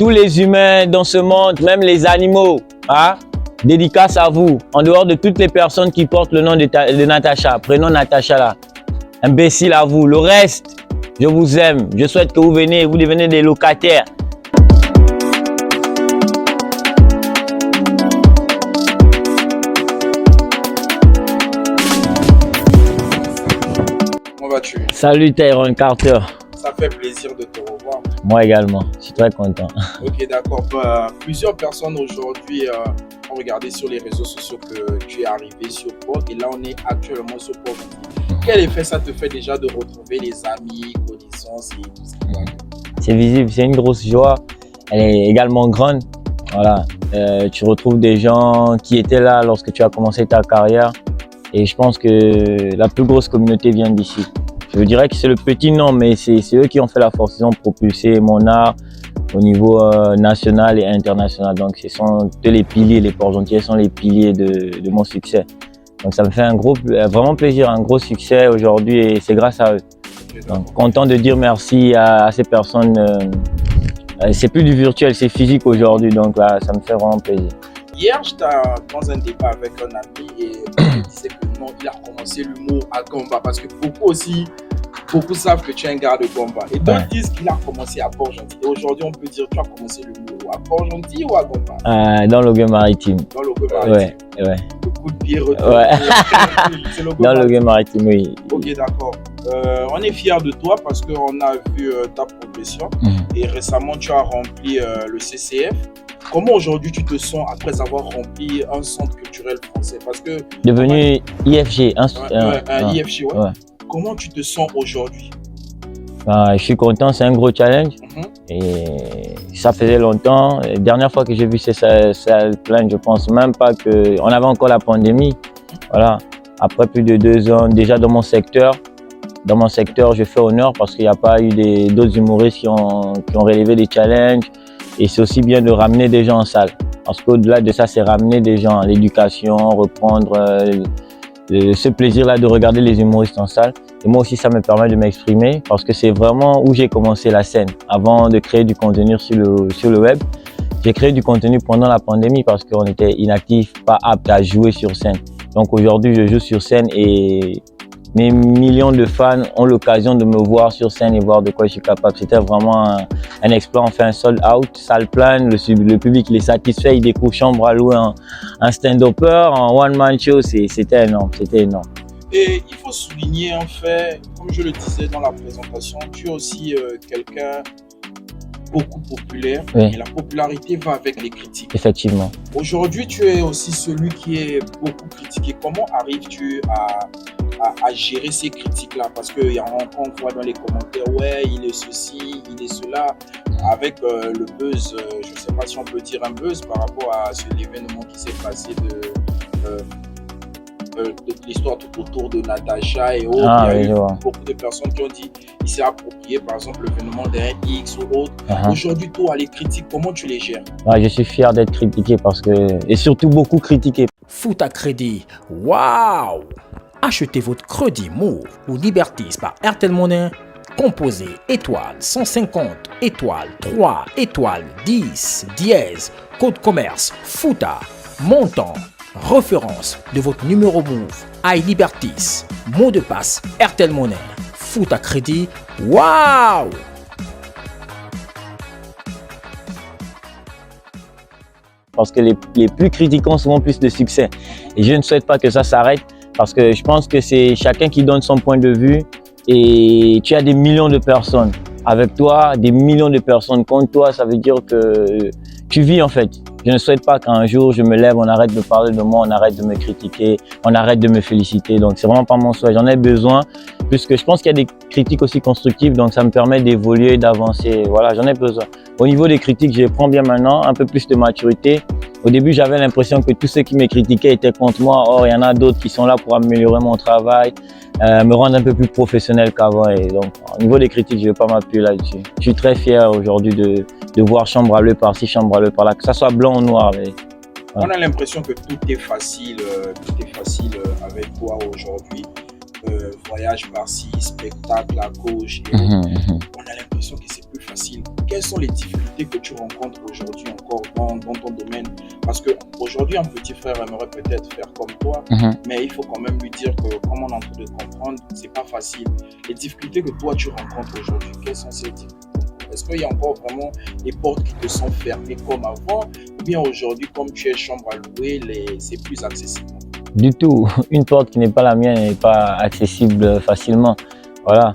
tous les humains dans ce monde, même les animaux, hein, dédicace à vous, en dehors de toutes les personnes qui portent le nom de Natacha, prénom Natacha là. Imbécile à vous, le reste, je vous aime, je souhaite que vous devenez des locataires. Comment vas-tu? Salut Tyrone Carter. Ça fait plaisir de te revoir. Moi également, je suis très content. Ok, d'accord. Plusieurs personnes aujourd'hui ont regardé sur les réseaux sociaux que tu es arrivé sur POG et là on est actuellement sur POG. Quel effet ça te fait déjà de retrouver les amis, connaissances et tout ce qui va? C'est visible, c'est une grosse joie. Elle est également grande. Voilà, tu retrouves des gens qui étaient là lorsque tu as commencé ta carrière et je pense que la plus grosse communauté vient d'ici. Je dirais que c'est le petit nom, mais c'est eux qui ont fait la force, ils ont propulsé mon art au niveau national et international. Donc, ce sont les piliers, les Port-Gentil sont les piliers de mon succès. Donc, ça me fait vraiment plaisir, un gros succès aujourd'hui et c'est grâce à eux. Donc, content de dire merci à ces personnes. C'est plus du virtuel, c'est physique aujourd'hui, donc là, ça me fait vraiment plaisir. Hier, j'étais dans un débat avec un ami et il disait que non, il a recommencé l'humour à Gomba parce que beaucoup savent que tu es un gars de Gomba. Et d'autres disent qu'il a recommencé à Port-Gentil. Et aujourd'hui, on peut dire que tu as commencé l'humour à Port-Gentil ou à Gomba? Dans le game maritime. Dans le game maritime. Ouais. Le coup de pied retour. Ouais. C'est le Dans le game maritime, oui. Ok, d'accord. On est fiers de toi parce qu'on a vu ta progression. Et récemment, tu as rempli le CCF. Comment aujourd'hui tu te sens après avoir rempli un centre culturel français? Parce que devenu IFG. IFG, ouais. Comment tu te sens aujourd'hui? Je suis content, c'est un gros challenge. Et ça faisait longtemps. La dernière fois que j'ai vu ces salles pleines, je pense même pas qu'on avait encore la pandémie. Voilà. Après plus de 2 ans, déjà dans mon secteur, je fais honneur parce qu'il n'y a pas eu d'autres humoristes qui ont relevé des challenges. Et c'est aussi bien de ramener des gens en salle. Parce qu'au-delà de ça, c'est ramener des gens à l'éducation, reprendre ce plaisir-là de regarder les humoristes en salle. Et moi aussi, ça me permet de m'exprimer parce que c'est vraiment où j'ai commencé la scène. Avant de créer du contenu sur le web, j'ai créé du contenu pendant la pandémie parce qu'on était inactifs, pas aptes à jouer sur scène. Donc aujourd'hui, je joue sur scène et mes millions de fans ont l'occasion de me voir sur scène et voir de quoi je suis capable. C'était vraiment un exploit. On fait un sold out, salle pleine, le public il est satisfait, il découvre chambre à louer un stand-upper, un one-man show. C'était énorme, c'était énorme. Et il faut souligner un fait, comme je le disais dans la présentation, tu es aussi quelqu'un beaucoup populaire et la popularité va avec les critiques. Effectivement. Aujourd'hui, tu es aussi celui qui est beaucoup critiqué. Comment arrives-tu à gérer ces critiques-là? Parce qu'on voit dans les commentaires, ouais, il est ceci, il est cela. Avec le buzz, je ne sais pas si on peut dire un buzz par rapport à cet événement qui s'est passé de l'histoire tout autour de Natacha et autres. Il y a eu beaucoup de personnes qui ont dit qu'il s'est approprié par exemple l'événement d'un X ou autre. Aujourd'hui, toi, les critiques, comment tu les gères? Je suis fier d'être critiqué et surtout beaucoup critiqué. Foot à crédit, waouh! Achetez votre crédit Move ou Libertis par Airtel Money. Composez étoile 150, étoile 3, étoile 10, dièse, code commerce, FOOTA, montant, référence de votre numéro Move, iLibertis, mot de passe Airtel Money, Foot à crédit, waouh! Parce que les plus critiquants ont souvent plus de succès. Et je ne souhaite pas que ça s'arrête parce que je pense que c'est chacun qui donne son point de vue et tu as des millions de personnes avec toi, des millions de personnes contre toi. Ça veut dire que tu vis en fait. Je ne souhaite pas qu'un jour je me lève, on arrête de parler de moi, on arrête de me critiquer, on arrête de me féliciter. Donc c'est vraiment pas mon souhait. J'en ai besoin puisque je pense qu'il y a des critiques aussi constructives. Donc ça me permet d'évoluer, d'avancer. Voilà, j'en ai besoin. Au niveau des critiques, je prends bien maintenant un peu plus de maturité. Au début, j'avais l'impression que tous ceux qui me critiquaient étaient contre moi. Or, il y en a d'autres qui sont là pour améliorer mon travail, me rendre un peu plus professionnel qu'avant. Et donc, au niveau des critiques, je ne vais pas m'appuyer là-dessus. Je suis très fier aujourd'hui de voir chambre à l'œil par-ci, chambre à l'œil par-là, que ça soit blanc ou noir. Mais, voilà. On a l'impression que tout est facile avec toi aujourd'hui. voyage par-ci, spectacle à gauche. Et on a l'impression que c'est plus facile. Quelles sont les difficultés que tu rencontres aujourd'hui encore dans ton domaine? Parce qu'aujourd'hui, un petit frère aimerait peut-être faire comme toi, mais il faut quand même lui dire que, comme on est en train de comprendre, c'est pas facile. Les difficultés que toi tu rencontres aujourd'hui, quelles sont ces difficultés? Est-ce qu'il y a encore vraiment des portes qui te sont fermées comme avant? Ou bien aujourd'hui, comme tu es chambre à louer, c'est plus accessible? Du tout. Une porte qui n'est pas la mienne n'est pas accessible facilement. Voilà.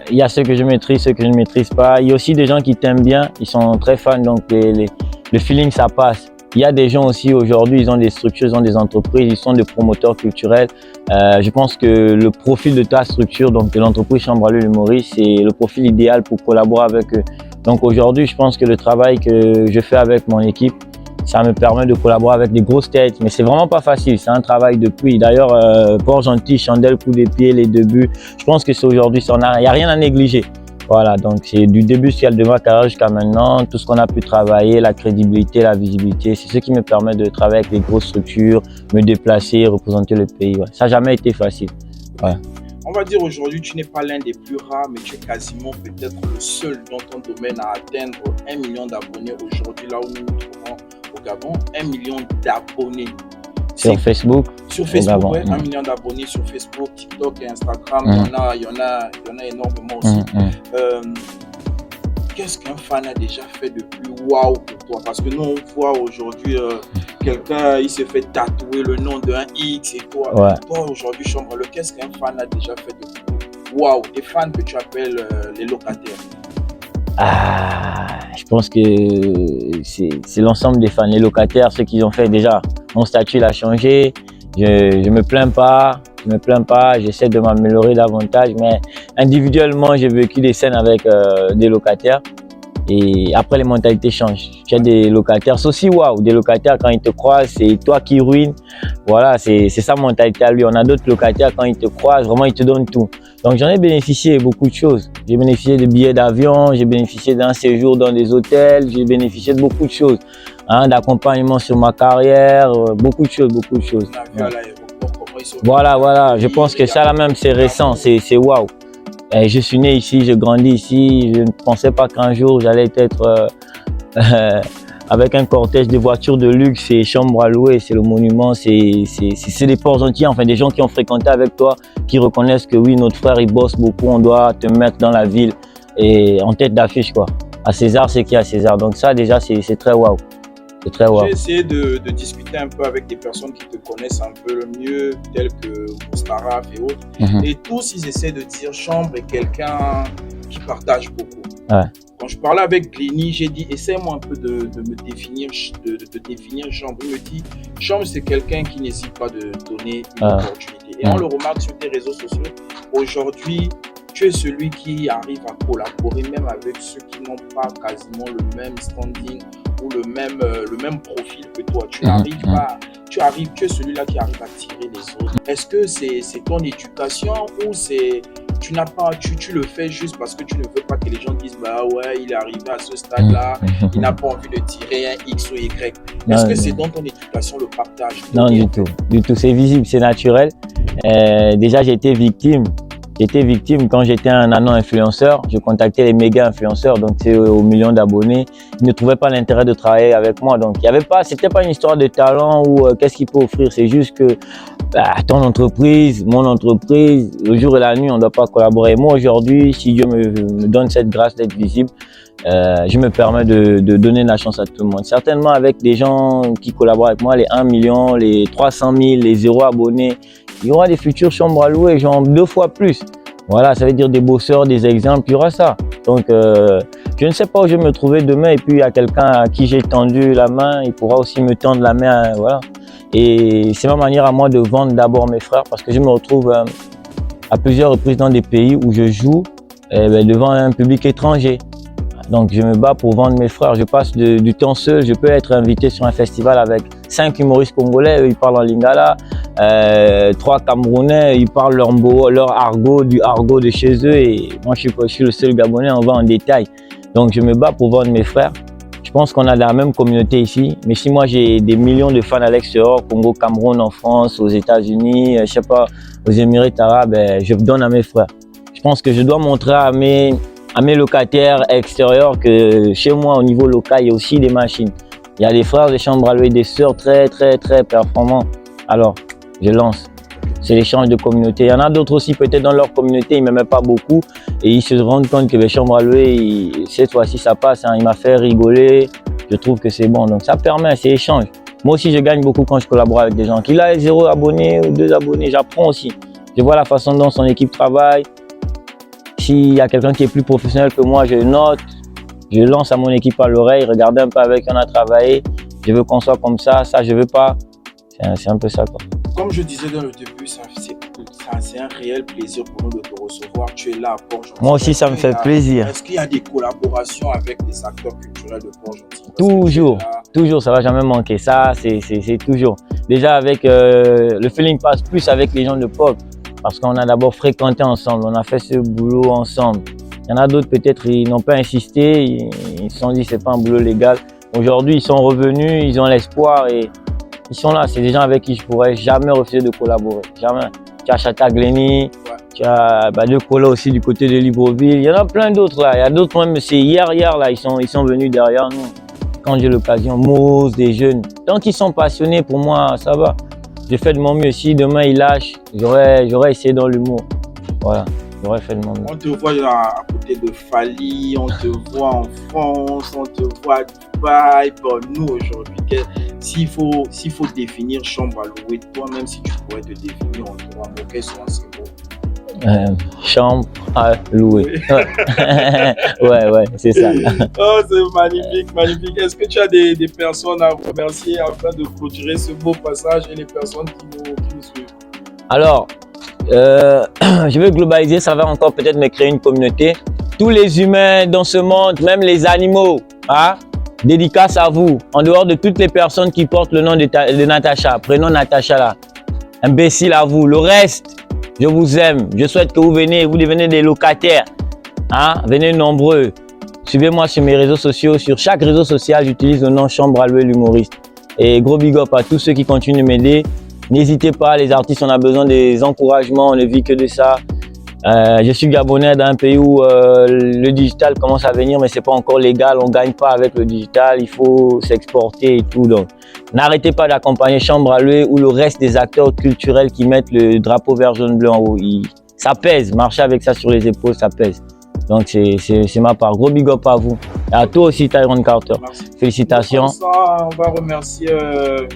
Il y a ceux que je maîtrise, ceux que je ne maîtrise pas. Il y a aussi des gens qui t'aiment bien, ils sont très fans, donc le feeling, ça passe. Il y a des gens aussi aujourd'hui, ils ont des structures, ils ont des entreprises, ils sont des promoteurs culturels. Je pense que le profil de ta structure, donc de l'entreprise Chambre à louer le Maurice, c'est le profil idéal pour collaborer avec eux. Donc aujourd'hui, je pense que le travail que je fais avec mon équipe, ça me permet de collaborer avec des grosses têtes, mais c'est vraiment pas facile, c'est un travail de pluie. D'ailleurs, Port-Gentil, Chandelle, Coup des Pieds, les débuts, je pense que c'est aujourd'hui, il n'y a rien à négliger. Voilà, donc c'est du début de ma carrière jusqu'à maintenant, tout ce qu'on a pu travailler, la crédibilité, la visibilité, c'est ce qui me permet de travailler avec les grosses structures, me déplacer, représenter le pays. Ouais. Ça n'a jamais été facile. Ouais. On va dire aujourd'hui, tu n'es pas l'un des plus rares, mais tu es quasiment peut-être le seul dans ton domaine à atteindre 1 million d'abonnés aujourd'hui, là où nous nous trouvons au Gabon. 1 million d'abonnés. Sur Facebook? Sur Facebook, ouais, 1 million d'abonnés sur Facebook, TikTok et Instagram, il y en a énormément aussi. Qu'est-ce qu'un fan a déjà fait de plus waouh pour toi? Parce que nous, on voit aujourd'hui quelqu'un, il s'est fait tatouer le nom d'un X et toi. Ouais. Toi, aujourd'hui, Chambre, qu'est-ce qu'un fan a déjà fait de plus waouh? Des fans que tu appelles les locataires. Je pense que c'est l'ensemble des fans, les locataires, ceux qui ont fait déjà. Mon statut a changé, je me plains pas, j'essaie de m'améliorer davantage, mais individuellement, j'ai vécu des scènes avec des locataires et après les mentalités changent. Tu as des locataires, c'est aussi waouh, des locataires quand ils te croisent, c'est toi qui ruines. Voilà, c'est sa mentalité à lui. On a d'autres locataires quand ils te croisent, vraiment ils te donnent tout. Donc j'en ai bénéficié beaucoup de choses. J'ai bénéficié de billets d'avion, j'ai bénéficié d'un séjour dans des hôtels, j'ai bénéficié de beaucoup de choses, d'accompagnement sur ma carrière, beaucoup de choses. On a vu à l'aéroport comment ils sont. Voilà. Je pense que ça là même c'est récent, c'est waouh. Je suis né ici, j'ai grandi ici. Je ne pensais pas qu'un jour j'allais être avec un cortège de voitures de luxe et Chambre à louer, c'est le monument, c'est des Port-Gentil, enfin des gens qui ont fréquenté avec toi, qui reconnaissent que oui, notre frère il bosse beaucoup, on doit te mettre dans la ville et en tête d'affiche quoi. À César, c'est qui à César. Donc ça déjà c'est très waouh. C'est très waouh. J'ai essayé de discuter un peu avec des personnes qui te connaissent un peu le mieux, telles que Moustaraf et autres. Et tous ils essaient de dire Chambre est quelqu'un qui partage beaucoup. Ouais. Quand je parlais avec Glény, j'ai dit essaie-moi un peu de me définir, de définir Chambre. Il me dit Chambre c'est quelqu'un qui n'hésite pas de donner une opportunité. Et on le remarque sur tes réseaux sociaux. Aujourd'hui, tu es celui qui arrive à collaborer même avec ceux qui n'ont pas quasiment le même standing ou le même profil que toi. Tu es celui-là qui arrive à tirer les autres. Est-ce que c'est ton éducation ou tu le fais juste parce que tu ne veux pas que les gens disent bah ouais, il est arrivé à ce stade-là, il n'a pas envie de tirer un X ou Y. Est-ce que c'est dans ton éducation le partage? Non, du tout. C'est visible, c'est naturel. Déjà, j'ai été victime quand j'étais un nano-influenceur. Je contactais les méga influenceurs, donc c'est aux millions d'abonnés. Ils ne trouvaient pas l'intérêt de travailler avec moi. Donc c'était pas une histoire de talent ou qu'est-ce qu'il peut offrir. C'est juste que ton entreprise, mon entreprise, le jour et la nuit, on ne doit pas collaborer. Moi aujourd'hui, si Dieu me donne cette grâce d'être visible, je me permets de donner la chance à tout le monde. Certainement avec des gens qui collaborent avec moi, les 1 million, les 300 000, les 0 abonnés, il y aura des futures chambres à louer, genre 2 fois plus. Voilà, ça veut dire des bosseurs, des exemples, il y aura ça. Donc, je ne sais pas où je vais me trouver demain. Et puis, il y a quelqu'un à qui j'ai tendu la main, il pourra aussi me tendre la main. Voilà. Et c'est ma manière à moi de vendre d'abord mes frères parce que je me retrouve à plusieurs reprises dans des pays où je joue devant un public étranger. Donc, je me bats pour vendre mes frères. Je passe du temps seul. Je peux être invité sur un festival avec 5 humoristes congolais. Eux, ils parlent en lingala. 3 Camerounais, ils parlent leur argot, du argot de chez eux. Et moi, je suis le seul Gabonais. On va en détail. Donc, je me bats pour vendre mes frères. Je pense qu'on a la même communauté ici. Mais si moi j'ai des millions de fans à l'extérieur, Congo, Cameroun, en France, aux États-Unis, je sais pas, aux Émirats arabes, je donne à mes frères. Je pense que je dois montrer à mes locataires extérieurs que chez moi, au niveau local, il y a aussi des machines. Il y a des frères de chambre à louer, des sœurs très performants. Alors, je lance. C'est l'échange de communauté. Il y en a d'autres aussi, peut-être dans leur communauté, ils ne m'aimaient pas beaucoup. Et ils se rendent compte que les chambres à louer, cette fois-ci, ça passe. Hein. Il m'a fait rigoler. Je trouve que c'est bon. Donc, ça permet, c'est échange. Moi aussi, je gagne beaucoup quand je collabore avec des gens. Qu'il a 0 abonnés ou 2 abonnés, j'apprends aussi. Je vois la façon dont son équipe travaille. S'il y a quelqu'un qui est plus professionnel que moi, je note. Je lance à mon équipe à l'oreille. Regardez un peu avec qui on a travaillé. Je veux qu'on soit comme ça. Ça, je veux pas. C'est un peu ça, quoi. Comme je disais dans le début, c'est un réel plaisir pour nous de te recevoir. Tu es là à Port-Gentil. Moi aussi, ça me fait plaisir. Est-ce qu'il y a des collaborations avec des acteurs culturels de Port-Gentil? Toujours, ça va jamais manquer. Ça, c'est toujours. Déjà, avec le feeling passe plus avec les gens de Port, parce qu'on a d'abord fréquenté ensemble, on a fait ce boulot ensemble. Il y en a d'autres, peut-être, ils n'ont pas insisté, ils se sont dit c'est pas un boulot légal. Aujourd'hui, ils sont revenus, ils ont l'espoir et ils sont là. C'est des gens avec qui je pourrais jamais refuser de collaborer. Jamais. Tu as Chata Glenny, tu as deux collègues aussi du côté de Libreville. Il y en a plein d'autres là. Il y a d'autres même, c'est hier là, ils sont venus derrière nous. Quand j'ai l'occasion, Mose, des jeunes. Tant qu'ils sont passionnés, pour moi, ça va. Je fais de mon mieux. Si demain ils lâchent, j'aurais essayé dans l'humour. Voilà. J'aurais fait de mon mieux. On te voit à côté de Fali, on te voit en France, on te voit à Dubaï. Pour nous aujourd'hui, s'il faut définir chambre à louer, toi-même si tu pourrais te définir en trois mots, quels sont ces mots? Chambre à louer. Ouais, c'est ça. Oh, c'est magnifique. Est-ce que tu as des personnes à remercier afin de clôturer ce beau passage et les personnes qui nous suivent? Alors, je veux globaliser, ça va encore peut-être me créer une communauté. Tous les humains dans ce monde, même les animaux, hein, dédicace à vous. En dehors de toutes les personnes qui portent le nom de Natacha, prénom Natacha là, imbécile à vous. Le reste, je vous aime. Je souhaite que vous devenez des locataires. Hein, venez nombreux. Suivez-moi sur mes réseaux sociaux. Sur chaque réseau social, j'utilise le nom Chambre à louer l'humoriste. Et gros big up à tous ceux qui continuent de m'aider. N'hésitez pas, les artistes, on a besoin des encouragements, on ne vit que de ça. Je suis gabonais dans un pays où le digital commence à venir, mais ce n'est pas encore légal, on ne gagne pas avec le digital, il faut s'exporter et tout. Donc, n'arrêtez pas d'accompagner Chambre à louer ou le reste des acteurs culturels qui mettent le drapeau vert, jaune, bleu en haut. Ça pèse, marcher avec ça sur les épaules, ça pèse. Donc, c'est ma part. Gros big up à vous. Et à toi aussi, Tyrone Carter. Merci. Félicitations. Ça, on va remercier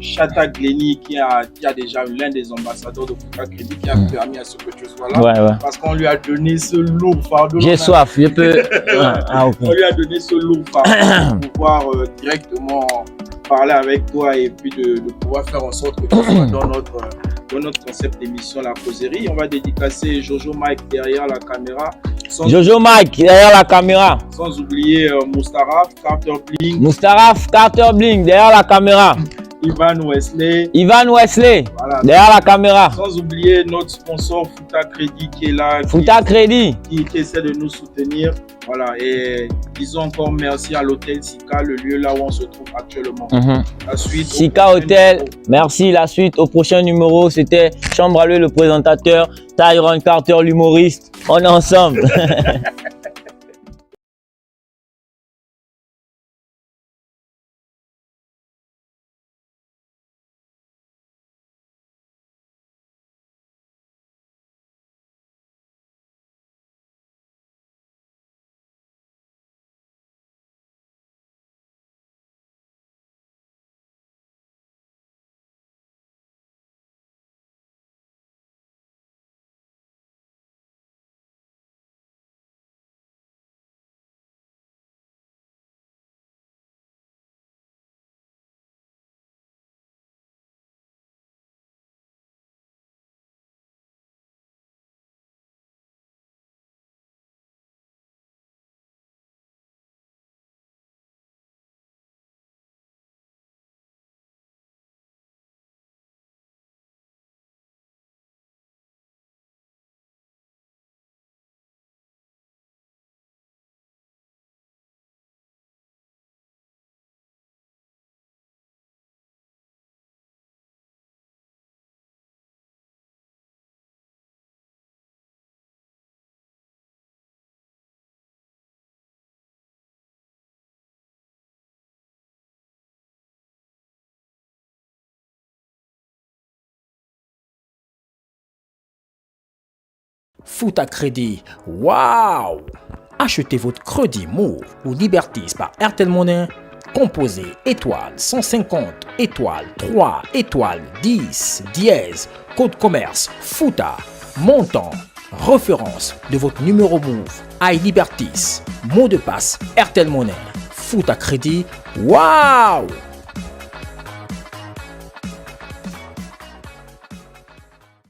Chata Glenny qui a déjà l'un des ambassadeurs de Fouta Crédit qui a permis à ce que tu sois là. Ouais. Parce qu'on lui a donné ce lourd fardeau. J'ai soif, je peux. Okay. On lui a donné ce lourd fardeau pour pouvoir directement parler avec toi et puis de pouvoir faire en sorte que tu sois dans notre concept d'émission La Causerie. On va dédicacer Jojo Mike derrière la caméra. Jojo Mike derrière la caméra. Sans oublier Moustaraf, Carter Bling. Moustaraf, Carter Bling derrière la caméra. Ivan Wesley. Voilà. Derrière la caméra. Sans oublier notre sponsor Fouta Crédit qui est là. Fouta Crédit. Qui essaie de nous soutenir. Voilà. Et disons encore merci à l'hôtel Sika, le lieu là où on se trouve actuellement. La suite. Sika Hôtel. Merci. La suite au prochain numéro. C'était Chambre à louer, le présentateur. Tyrone Carter, l'humoriste. On est ensemble. Foot à crédit. Waouh! Achetez votre crédit Move ou Libertis par Airtel Money. Composez étoile 150, étoile 3, étoile 10, dièse, code commerce, FOOTA, montant, référence de votre numéro Move, iLibertis, mot de passe Airtel Money, Foot à crédit. Waouh!